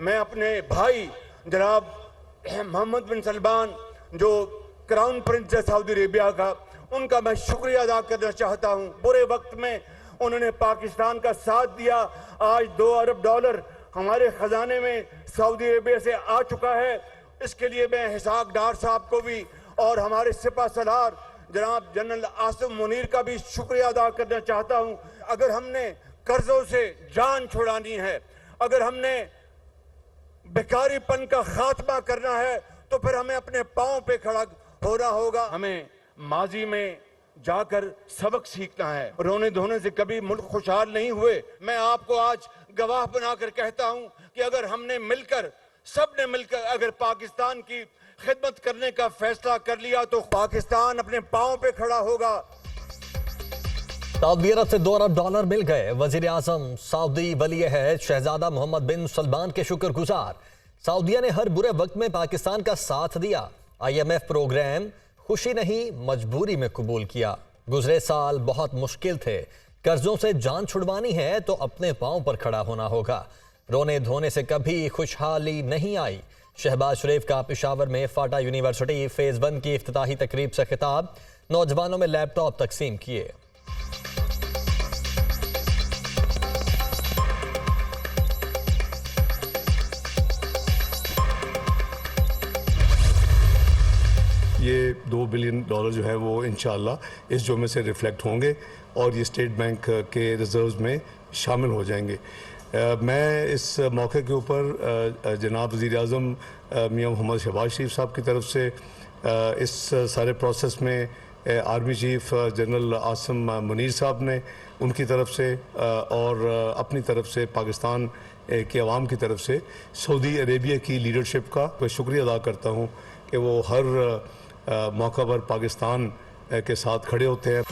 मैं अपने भाई जनाब मोहम्मद बिन सलमान जो क्राउन प्रिंस है सऊदी अरेबिया का, उनका मैं शुक्रिया अदा करना चाहता हूं। बुरे वक्त में उन्होंने पाकिस्तान का साथ दिया। आज $2 अरब हमारे खजाने में सऊदी अरेबिया से आ चुका है। इसके लिए मैं हिसाक डार साहब को भी और हमारे सिपा सलार जनाब जनरल आसिम मुनीर का भी शुक्रिया अदा करना चाहता हूं। अगर हमने कर्जों से जान छुड़ानी है, अगर हमने बेकारीपन का खात्मा करना है, तो फिर हमें अपने पांव पे खड़ा होना होगा। हमें माजी में जाकर सबक सीखना है। रोने धोने से कभी मुल्क खुशहाल नहीं हुए। मैं आपको आज गवाह बनाकर कहता हूं कि अगर हमने मिलकर, सबने मिलकर अगर पाकिस्तान की खिदमत करने का फैसला कर लिया तो पाकिस्तान अपने पांव पे खड़ा होगा। सऊदी अरब से $2 अरब मिल गए। वजीर आजम सऊदी वली अहद शहजादा मोहम्मद बिन सलमान के शुक्रगुजार। सऊदीया ने हर बुरे वक्त में पाकिस्तान का साथ दिया। IMF प्रोग्राम खुशी नहीं मजबूरी में कबूल किया। गुजरे साल बहुत मुश्किल थे। कर्जों से जान छुड़वानी है तो अपने पांव पर खड़ा होना होगा। रोने धोने से कभी खुशहाली नहीं आई। शहबाज शरीफ का पेशावर में फाटा यूनिवर्सिटी फेज 1 की इफ्तिताही तकरीब से खिताब। नौजवानों में लैपटॉप तकसीम किए। ये $2 बिलियन जो है वो इंशाअल्लाह इस जुम्मे से रिफ्लेक्ट होंगे और ये स्टेट बैंक के रिजर्व्स में शामिल हो जाएंगे। मैं इस मौके के ऊपर जनाब वज़ीर आज़म मियां मोहम्मद शहबाज शरीफ साहब की तरफ से इस सारे प्रोसेस में army chief general Asim Munir साहब ने उनकी तरफ से और अपनी तरफ से पाकिस्तान की आवाम की तरफ से सऊदी अरेबिया की लीडरशिप का शुक्रिया अदा करता हूँ कि वो हर मौका पर पाकिस्तान के साथ खड़े होते हैं।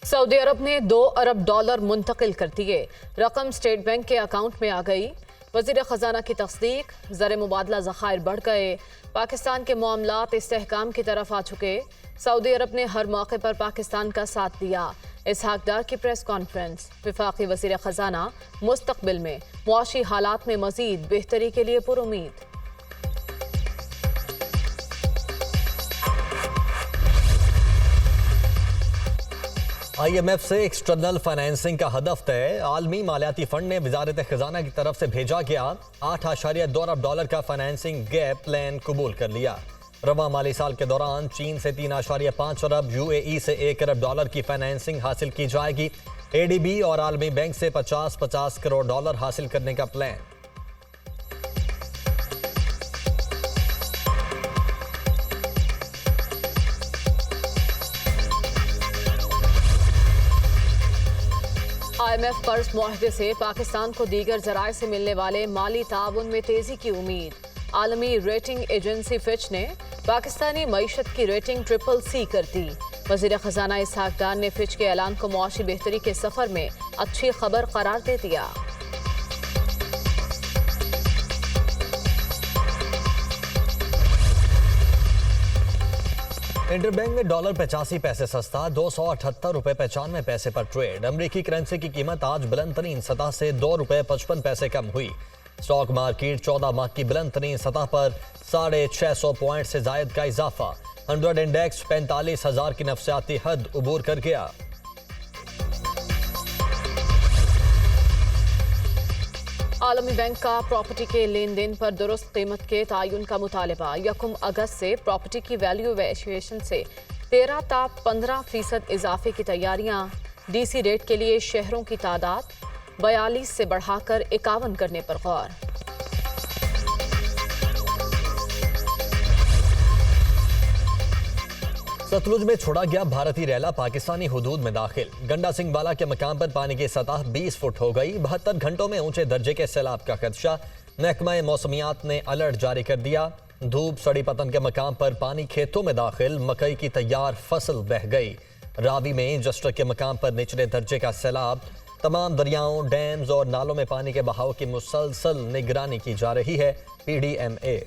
सऊदी अरब ने $2 अरब मुंतकिल कर दिए। रकम स्टेट बैंक के अकाउंट में आ गई। वजीर खजाना की तस्दीक। ज़र मुबादला ज़खायर बढ़ गए। पाकिस्तान के मामलात इस्तेहकाम की तरफ आ चुके। सऊदी अरब ने हर मौके पर पाकिस्तान का साथ दिया। इसहाक डार की प्रेस कॉन्फ्रेंस। वफाकी वजीर खजाना मुस्तकबिल में मुआशी हालात में मजीद बेहतरी के लिए पुरुमीद। IMF से एक्सटर्नल फाइनेंसिंग का हदफ तय। आलमी मालियाती फंड ने वजारत खजाना की तरफ से भेजा गया $8.2 अरब का फाइनेंसिंग गैप प्लान कबूल कर लिया। रवा माली साल के दौरान चीन से $3.5 अरब, UAE से $1 अरब की फाइनेंसिंग हासिल की जाएगी। ADB और आलमी बैंक से 50-50 करोड़ डॉलर हासिल करने का प्लान। IMF कर्ज मुआहदे से पाकिस्तान को दीगर जराए से मिलने वाले माली ताउन में तेजी की उम्मीद। आलमी रेटिंग एजेंसी फिच ने पाकिस्तानी मईशत की रेटिंग CCC कर दी। वजीर खजाना इसहाक डार ने फिच के ऐलान को मुआशी बेहतरी के सफर में अच्छी खबर करार दे दिया। इंटरबैंक में डॉलर 85 पैसे सस्ता, $278.95 पर ट्रेड। अमरीकी करेंसी की कीमत आज बुलंद तरीन सतह से $2.55 कम हुई। स्टॉक मार्केट 14 माह की बुलंद तरीन सतह पर 650 पॉइंट से जायद का इजाफा। 100 इंडेक्स 45,000 की नफसियाती हद उबूर कर गया। आलमी बैंक का प्रॉपर्टी के लेन देन पर दुरुस्त कीमत के तयन का मुतालबा। 1 अगस्त से प्रॉपर्टी की वैल्यूएशन से 13 ता 15% इजाफे की तैयारियां। DC रेट के लिए शहरों की तादाद 42 से बढ़ाकर 51 करने पर गौर। सतलुज में छोड़ा गया भारतीय रैला पाकिस्तानी हुदूद में दाखिल। गंडा सिंह बाला के मकाम पर पानी की सतह 20 फुट हो गई। 72 घंटों में ऊंचे दर्जे के सैलाब का खदशा। महकमा मौसमियात ने अलर्ट जारी कर दिया। धूप सड़ी पतन के मकाम पर पानी खेतों में दाखिल। मकई की तैयार फसल बह गई। रावी में जस्टर के मकाम पर निचले दर्जे का सैलाब। तमाम दरियाओं, डैम्स और नालों में पानी के बहाव की मुसलसल निगरानी की जा रही है। PDMA।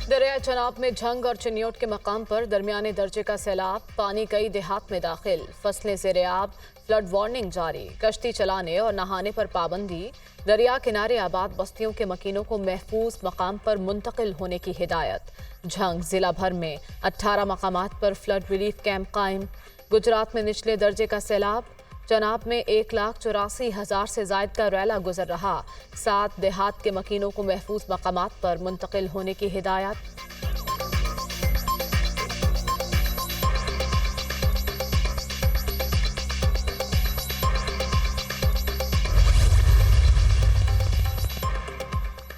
दरिया है जनाब में झंग और चिन्योट के मकाम पर दरमियाने दर्जे का सैलाब, पानी कई देहात में दाखिल, फसलें ज़ेर-ए-आब, फ्लड वार्निंग जारी, कश्ती चलाने और नहाने पर पाबंदी, दरिया किनारे आबाद बस्तियों के मकीनों को महफूज मकाम पर मुंतकिल होने की हिदायत। झंग जिला भर में 18 मकामात पर फ्लड रिलीफ कैंप कायम। गुजरात में निचले दर्जे का सैलाब, जनाब में 1,84,000 से जायद का रैला गुजर रहा, 7 देहात के मकीनों को महफूज मकामात पर मुंतकिल होने की हिदायत।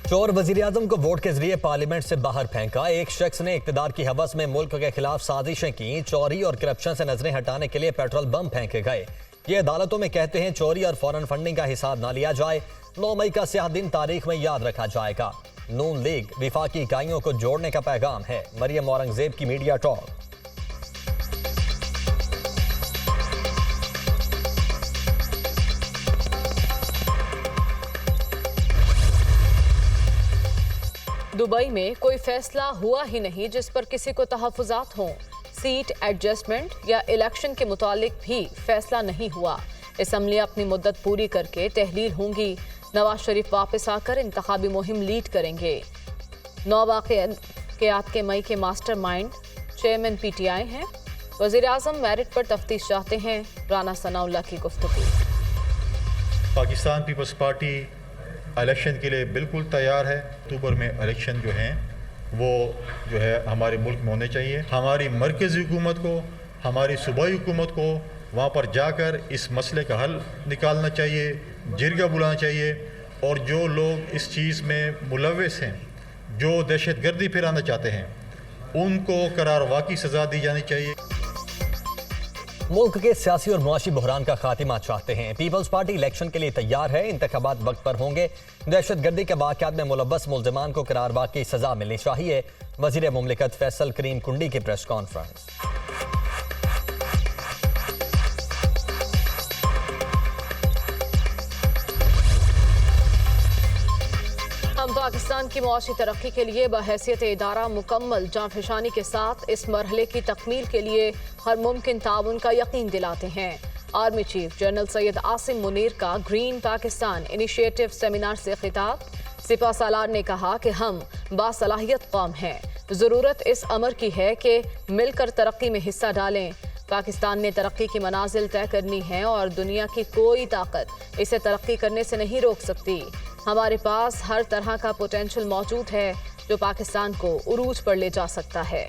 चोर वजीर-ए-आज़म को वोट के जरिए पार्लियामेंट से बाहर फेंका। एक शख्स ने इक्तदार की हवस में मुल्क के खिलाफ साजिशें की। चोरी और करप्शन से नजरें हटाने के लिए पेट्रोल बम फेंके गए। ये अदालतों में कहते हैं चोरी और फॉरेन फंडिंग का हिसाब ना लिया जाए। 9 मई का स्याह दिन तारीख में याद रखा जाएगा। नून लीग विफाकी इकाइयों को जोड़ने का पैगाम है। मरियम औरंगजेब की मीडिया टॉक। दुबई में कोई फैसला हुआ ही नहीं जिस पर किसी को तहफ्फुज़ात हों। सीट एडजस्टमेंट या इलेक्शन के मुतालिक भी फैसला नहीं हुआ। असम्बली अपनी मुद्दत पूरी करके तहलील होंगी। नवाज शरीफ वापस आकर इंतखाबी मुहिम लीड करेंगे। 9 वाक़यात के मई के मास्टर माइंड चेयरमैन PTI हैं। वज़ीर आज़म मेरिट पर तफ्तीश चाहते हैं। राना सनाउल्लाह की गुफ्तगू। पाकिस्तान पीपल्स पार्टी इलेक्शन के लिए बिल्कुल तैयार है। अक्टूबर में इलेक्शन जो हैं वो जो है हमारे मुल्क में होने चाहिए। हमारी मरकज़ी हुकूमत को, हमारी सूबाई हुकूमत को वहाँ पर जाकर इस मसले का हल निकालना चाहिए, जिरगा बुलाना चाहिए। और जो लोग इस चीज़ में मुलव्वस हैं, जो दहशतगर्दी फैलाना चाहते हैं, उनको करार वाक़ई सज़ा दी जानी चाहिए। मुल्क के सियासी और मुआशी बहरान का खात्मा चाहते हैं। पीपल्स पार्टी इलेक्शन के लिए तैयार है। इंतखाबात वक्त पर होंगे। दहशतगर्दी के वाक़यात में मुलव्वस मुल्ज़िमान को करार वाक़ई सजा मिलनी चाहिए। वज़ीर मुमलिकत फैसल करीम कुंडी की प्रेस कॉन्फ्रेंस। हम पाकिस्तान की मुआशी तरक्की के लिए बहैसियत इदारा मुकम्मल जांफशानी के साथ इस मरहले की तकमील के लिए हर मुमकिन ताउन का यकीन दिलाते हैं। Army chief general Syed Asim Munir का ग्रीन पाकिस्तान इनिशिएटिव सेमिनार से खिताब। सिपा सालार ने कहा कि हम बासलाहियत कौम हैं, ज़रूरत इस अमर की है कि मिलकर तरक्की में हिस्सा डालें। पाकिस्तान ने तरक्की की मनाजिल तय करनी है और दुनिया की कोई ताकत इसे तरक्की करने से नहीं रोक सकती। हमारे पास हर तरह का पोटेंशियल मौजूद है जो पाकिस्तान को उरूज पर ले जा सकता है।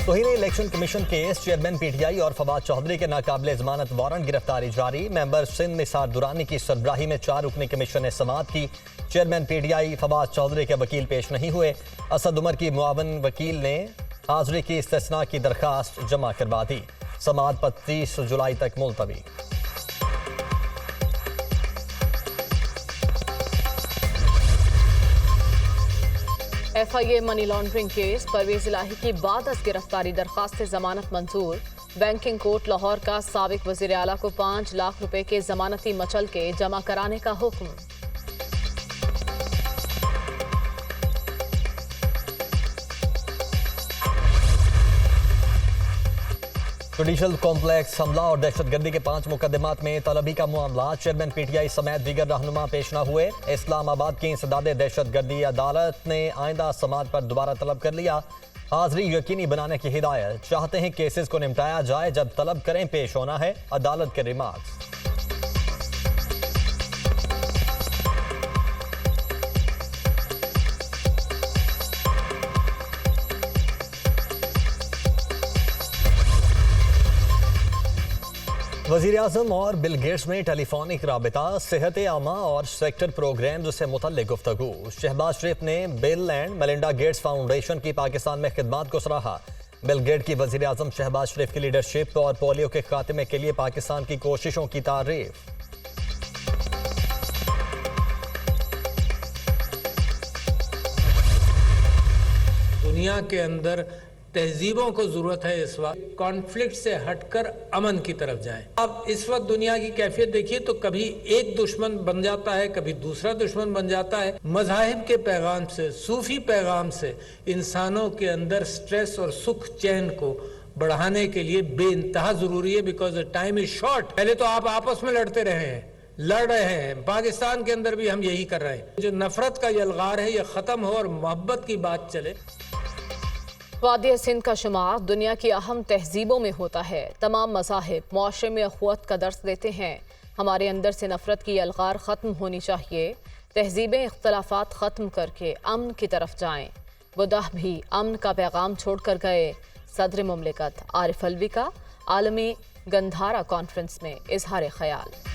तौहीन election commission case, chairman PTI और फवाद चौधरी के नाकाबिले जमानत वारंट गिरफ्तारी जारी। मेंबर सिंध निसार दुरानी की सरबराही में 4 रुकनी कमीशन ने समाअत की। चेयरमैन PTI फवाद चौधरी के वकील पेश नहीं हुए। असद उमर की मुआवन वकील ने हाजिरी की इस्तिस्ना की दरखास्त जमा करवा दी। समाअत 25 जुलाई तक मुलतवी। FIA money laundering case, Pervez Elahi की बाद अज गिरफ्तारी दरखास्त से जमानत मंजूर। बैंकिंग कोर्ट लाहौर का साबिक वजीर आला को 5 लाख रुपए के जमानती मचल के जमा कराने का हुक्म। जुडिशल कॉम्प्लेक्स हमला और दहशतगर्दी के 5 मुकदमात में तलबी का मामला। चेयरमैन PTI समेत दीगर रहनुमा पेश न हुए। इस्लामाबाद की इंसदाद दहशतगर्दी अदालत ने आइंदा समाअत पर दोबारा तलब कर लिया। हाजिरी यकीनी बनाने की हिदायत। चाहते हैं केसेस को निपटाया जाए जब तलब करें पेश होना है। अदालत के रिमार्क्स। वज़ीर आज़म और बिल गेट्स में टेलीफोनिक राबिता, सेहत आमा और सेक्टर प्रोग्राम्स से मुतल्लिक़ गुफ्तगू। शहबाज शरीफ ने bill and Melinda Gates foundation की पाकिस्तान में खिदमात को सराहा। बिल गेट की वज़ीर आज़म शहबाज शरीफ की लीडरशिप और पोलियो के खात्मे के लिए पाकिस्तान की कोशिशों की तारीफ। दुनिया के अंदर तहजीबों को जरूरत है इस वक्त कॉन्फ्लिक्ट से हटकर अमन की तरफ जाएं। अब इस वक्त दुनिया की कैफियत देखिए तो कभी एक दुश्मन बन जाता है, कभी दूसरा दुश्मन बन जाता है। मज़ाहिब के पैगाम से, सूफी पैगाम से इंसानों के अंदर स्ट्रेस और सुख चैन को बढ़ाने के लिए बेइंतहा जरूरी है, because the time is short. पहले तो आप आपस में लड़ रहे हैं, पाकिस्तान के अंदर भी हम यही कर रहे हैं। जो नफरत का यलगार है ये खत्म हो और मोहब्बत की बात चले। वादी सिंध का शुमार दुनिया की अहम तहजीबों में होता है। तमाम मज़ाहिब मुआशरे में अखुवत का दर्स देते हैं। हमारे अंदर से नफरत की यलगार ख़त्म होनी चाहिए। तहजीबें इख्तलाफात ख़त्म करके अमन की तरफ जाएं। बुद्ध भी अमन का पैगाम छोड़ कर गए। सदर मुमलिकत आरिफ अलवी का आलमी गंधारा कॉन्फ्रेंस में इजहार ख्याल।